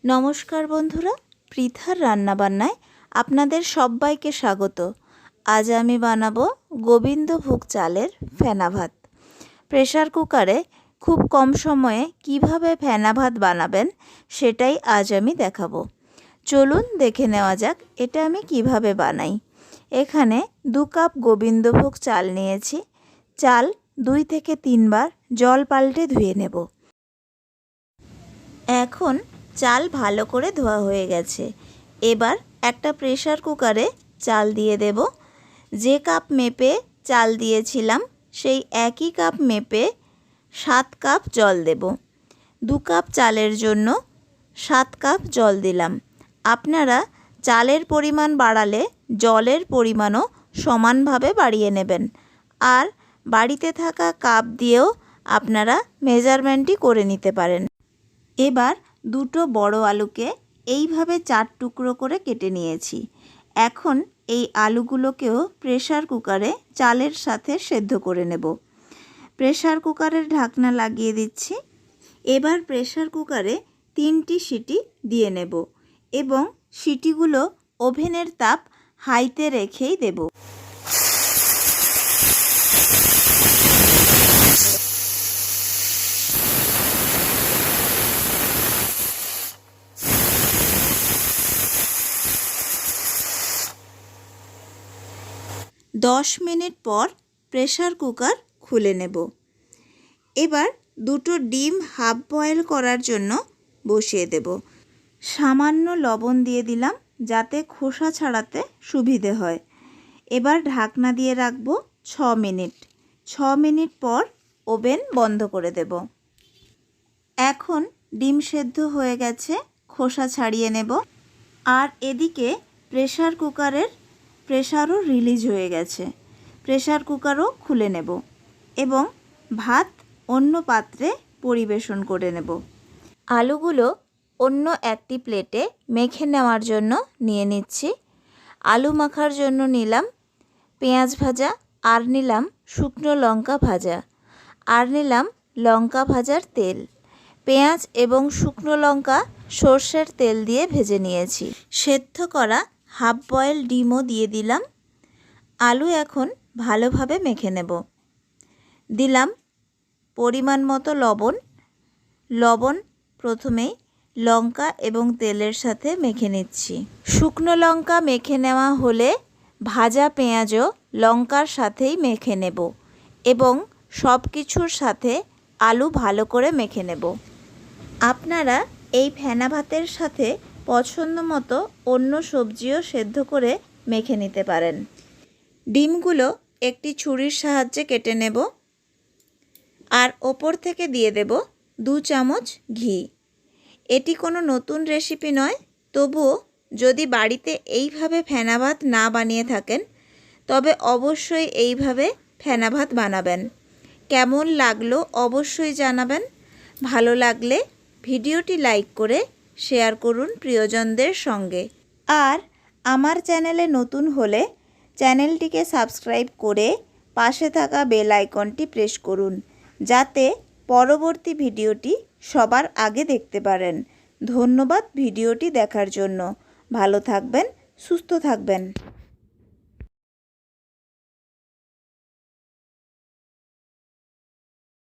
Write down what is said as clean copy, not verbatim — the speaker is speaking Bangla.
নমস্কার বন্ধুরা, পৃথার রান্নাবান্নায় আপনাদের সবাইকে স্বাগত। আজ আমি বানাবো গোবিন্দভোগ চালের ফেনা ভাত। প্রেসার কুকারে খুব কম সময়ে কিভাবে ফেনা ভাত বানাবেন সেটাই আজ আমি দেখাবো। চলুন দেখে নেওয়া যাক এটা আমি কিভাবে বানাই। এখানে 2 কাপ গোবিন্দভোগ চাল নিয়েছি। চাল 2 থেকে 3 বার জল পাল্টে ধুয়ে নেব। এখন চাল ভালো করে ধোয়া হয়ে গেছে। এবার একটা প্রেসার কুকারে চাল দিয়ে দেব। যে কাপ মেপে চাল দিয়েছিলাম সেই একই কাপ মেপে 7 কাপ জল দেব। 2 কাপ চালের জন্য 7 কাপ জল দিলাম। আপনারা চালের পরিমাণ বাড়ালে জলের পরিমাণও সমানভাবে বাড়িয়ে নেবেন। আর বাড়িতে থাকা কাপ দিয়েও আপনারা মেজারমেন্টই করে নিতে পারেন। এবার 2টো বড় আলুকে এইভাবে 4 টুকরো করে কেটে নিয়েছি। এখন এই আলুগুলোকেও প্রেসার কুকারে চালের সাথে সেদ্ধ করে নেব। প্রেসার কুকারের ঢাকনা লাগিয়ে দিচ্ছি। এবার প্রেসার কুকারে 3টি সিটি দিয়ে নেব এবং সিটিগুলো ওভেনের তাপ হাইতে রেখেই দেব। দশ মিনিট পর প্রেসার কুকার খুলে নেব। এবার 2টো ডিম হাফ বয়েল করার জন্য বসিয়ে দেব। সামান্য লবণ দিয়ে দিলাম যাতে খোসা ছাড়াতে সুবিধে হয়। এবার ঢাকনা দিয়ে রাখবো 6 মিনিট। 6 মিনিট পর ওভেন বন্ধ করে দেব। এখন ডিম সেদ্ধ হয়ে গেছে, খোসা ছাড়িয়ে নেব। আর এদিকে প্রেসার কুকারের প্রেসারও রিলিজ হয়ে গেছে। প্রেসার কুকারও খুলে নেব এবং ভাত অন্য পাত্রে পরিবেশন করে নেব। আলুগুলো অন্য একটি প্লেটে মেখে নেওয়ার জন্য নিয়ে নিচ্ছি। আলু মাখার জন্য নিলাম পেঁয়াজ ভাজা, আর নিলাম শুকনো লঙ্কা ভাজা, আর নিলাম লঙ্কা ভাজার তেল। পেঁয়াজ এবং শুকনো লঙ্কা সর্ষের তেল দিয়ে ভেজে নিয়েছি। সেদ্ধ করা হাফ বয়েল ডিমও দিয়ে দিলাম। আলু এখন ভালোভাবে মেখে নেব। দিলাম পরিমাণ মতো লবণ। লবণ প্রথমেই লঙ্কা এবং তেলের সাথে মেখে নিচ্ছি। শুকনো লঙ্কা মেখে নেওয়া হলে ভাজা পেঁয়াজও লঙ্কার সাথেই মেখে নেব এবং সব কিছুর সাথে আলু ভালো করে মেখে নেব। আপনারা এই ফেনা ভাতের সাথে পছন্দ মতো অন্য সবজিও সেদ্ধ করে মেখে নিতে পারেন। ডিমগুলো একটি ছুরির সাহায্যে কেটে নেব আর ওপর থেকে দিয়ে দেব 2 চামচ ঘি। এটি কোনো নতুন রেসিপি নয়, তবুও যদি বাড়িতে এইভাবে ফেনা ভাত না বানিয়ে থাকেন তবে অবশ্যই এইভাবে ফেনা ভাত বানাবেন। কেমন লাগলো অবশ্যই জানাবেন। ভালো লাগলে ভিডিওটি লাইক করে শেয়ার করুন প্রিয়জনদের সঙ্গে। আর আমার চ্যানেলে নতুন হলে চ্যানেলটিকে সাবস্ক্রাইব করে পাশে থাকা বেল আইকনটি প্রেস করুন যাতে পরবর্তী ভিডিওটি সবার আগে দেখতে পারেন। ধন্যবাদ ভিডিওটি দেখার জন্য। ভালো থাকবেন, সুস্থ থাকবেন।